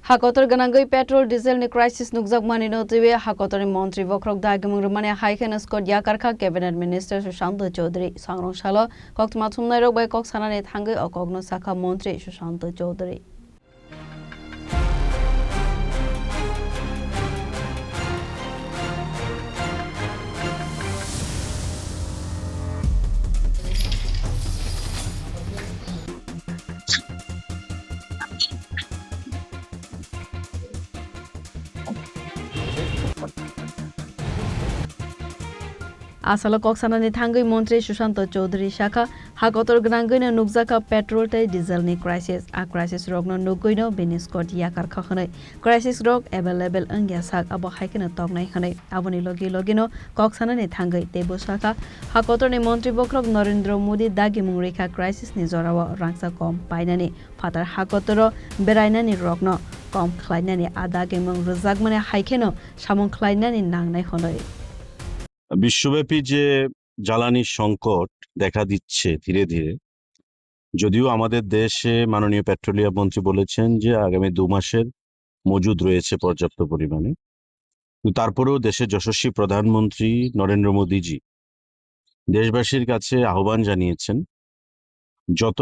Hakotor ganangoi petrol diesel ni crisis nukjak mani no tiwe hakotor ni mantri bokrok dagemung rumane haikhen skot yakarkha cabinet minister Sushant Chaudhary sangrong shalo koktma thumnai rok bai kok sanane thangai okogno sakha mantri Sushant Chaudhary Asalo koksanani thangai mantri Sushant Chaudhary shakha hakotor ganangoi no nukjaka petrol tai diesel ni crisis a crisis rok no nugoi no beniskot yakar khanai crisis rok available angya sak abo haikena tognai khanai aboni logi no koksanani thangai tebo shakha hakotor ni mantri bokrok Narendra Modi dagi mungrekha crisis ni jorawa rangsa kom painani fatar hakotor berainani rok no kom khlainani adage mung rojak mane haikeno samung khlainani nangnai khanai বিশ্বব্যাপী যে জ্বালানি সংকট দেখা দিচ্ছে ধীরে ধীরে, যদিও আমাদের দেশে মাননীয় পেট্রোলিয়াম মন্ত্রী বলেছেন যে আগামী 2 মাসের মজুদ রয়েছে পর্যাপ্ত পরিমাণে, কিন্তু তারপরেও দেশের যশস্বী প্রধানমন্ত্রী নরেন্দ্র মোদীজি দেশবাসীর কাছে আহ্বান জানিয়েছেন যত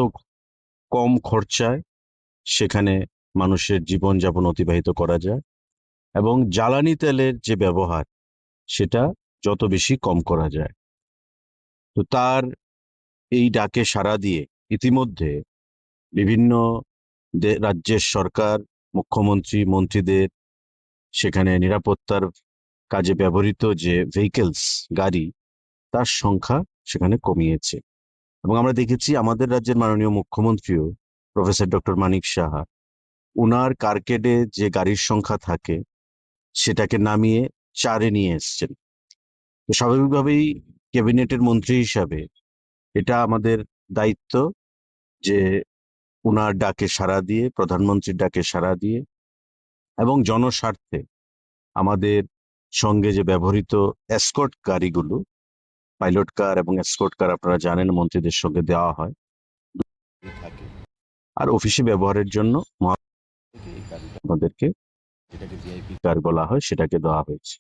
কম খরচায় সেখানে মানুষের জীবনযাপন অতিবাহিত করা যায় এবং জ্বালানি তেলের যে ব্যবহার সেটা যত বেশি কম করা যায়। তো তার এই ডাকে সাড়া দিয়ে ইতিমধ্যে বিভিন্ন রাজ্যের সরকার মুখ্যমন্ত্রী মন্ত্রীদের সেখানে নিরাপত্তার কাজে ব্যবহৃত যে ভেহিকলস গাড়ি তার সংখ্যা সেখানে কমিয়েছে এবং আমরা দেখেছি আমাদের রাজ্যের মাননীয় মুখ্যমন্ত্রীও প্রফেসর ডক্টর মানিক সাহা উনার কার্কেডে যে গাড়ির সংখ্যা থাকে সেটাকে নামিয়ে 4-এ নিয়ে এসছেন। তো স্বাভাবিকভাবেই ক্যাবিনেটের মন্ত্রী হিসাবে এটা আমাদের দায়িত্ব যে উনার ডাকে সাড়া দিয়ে প্রধানমন্ত্রীর ডাকে সাড়া দিয়ে এবং জনস্বার্থে আমাদের সঙ্গে যে ব্যবহৃত এসকর্ট গাড়িগুলো পাইলট কার এবং এসকর্ট কার আপনারা জানেন মন্ত্রীদের সঙ্গে দেওয়া হয় থাকে আর অফিসে ব্যবহারের জন্য আমাদেরকে যেটাকে ভিআইপি কার বলা হয় সেটাকে দেওয়া হয়েছে।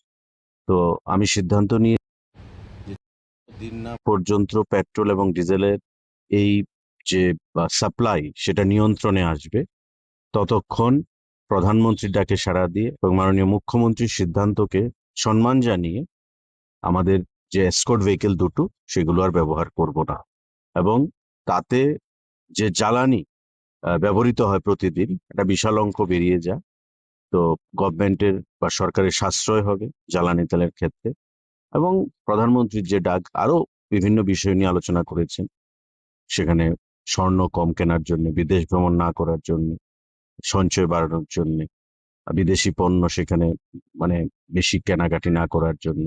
তো আমি সিদ্ধান্ত নিয়ে দিন না পর্যন্ত পেট্রোল এবং ডিজেলের এই যে সাপ্লাই সেটা নিয়ন্ত্রণে আসবে ততক্ষণ প্রধানমন্ত্রীর ডাকে সাড়া দিয়ে এবং মাননীয় মুখ্যমন্ত্রীর সিদ্ধান্তকে সম্মান জানিয়ে আমাদের যে এসকর্ট ভেহিকল দুটো সেগুলো আর ব্যবহার করব না এবং তাতে যে জ্বালানি ব্যবহৃত হয় প্রতিদিন একটা বিশাল অঙ্ক বেরিয়ে যায়। তো গভর্নমেন্টের বা সরকারের সাশ্রয় হবে জ্বালানি তেলের ক্ষেত্রে এবং প্রধানমন্ত্রীর যে ডাক আরো বিভিন্ন বিষয় নিয়ে আলোচনা করেছেন সেখানে স্বর্ণ কম কেনার জন্য বিদেশ ভ্রমণ না করার জন্য সঞ্চয় বাড়ানোর জন্য বিদেশি পণ্য সেখানে মানে বেশি কেনাকাটি না করার জন্য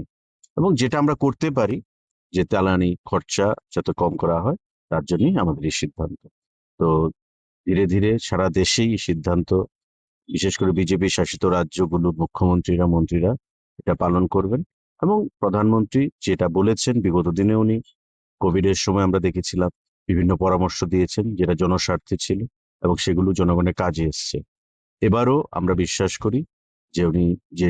এবং যেটা আমরা করতে পারি যে জ্বালানি খরচা যত কম করা হয় তার জন্যই আমাদের এই সিদ্ধান্ত। তো ধীরে ধীরে সারা দেশেই সিদ্ধান্ত বিশেষ করে বিজেপি শাসিত রাজ্যগুলোর মুখ্যমন্ত্রীরা মন্ত্রীরা এটা পালন করবেন এবং প্রধানমন্ত্রী যেটা বলেছেন বিগত দিনে উনি কোভিডের সময় আমরা দেখেছিলাম বিভিন্ন পরামর্শ দিয়েছেন যেটা জনস্বার্থে ছিল এবং সেগুলো জনগণের কাজে এসছে। এবারও আমরা বিশ্বাস করি যে উনি যে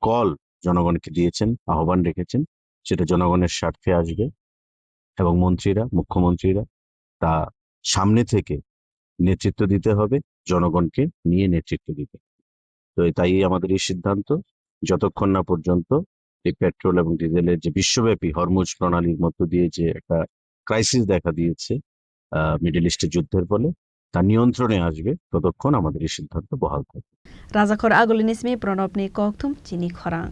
কল জনগণকে দিয়েছেন আহ্বান রেখেছেন সেটা জনগণের স্বার্থে আসবে এবং মন্ত্রীরা মুখ্যমন্ত্রীরা তা সামনে থেকে নেতৃত্ব দিতে হবে জনগণকে নিয়ে নেতৃত্ব দিতে। তো তাই আমাদের এই সিদ্ধান্ত যতক্ষণ না পর্যন্ত এই পেট্রোল এবং ডিজেলের যে বিশ্বব্যাপী হরমুজ প্রণালীর মধ্য দিয়ে যে একটা ক্রাইসিস দেখা দিয়েছে মিডল ইস্টের যুদ্ধের ফলে তা নিয়ন্ত্রণে আসবে ততক্ষণ আমাদের এই সিদ্ধান্ত বহাল থাকবে। রাজাখর আগলিনিসমি প্রণবনি কক্থুম চিনি খরাং।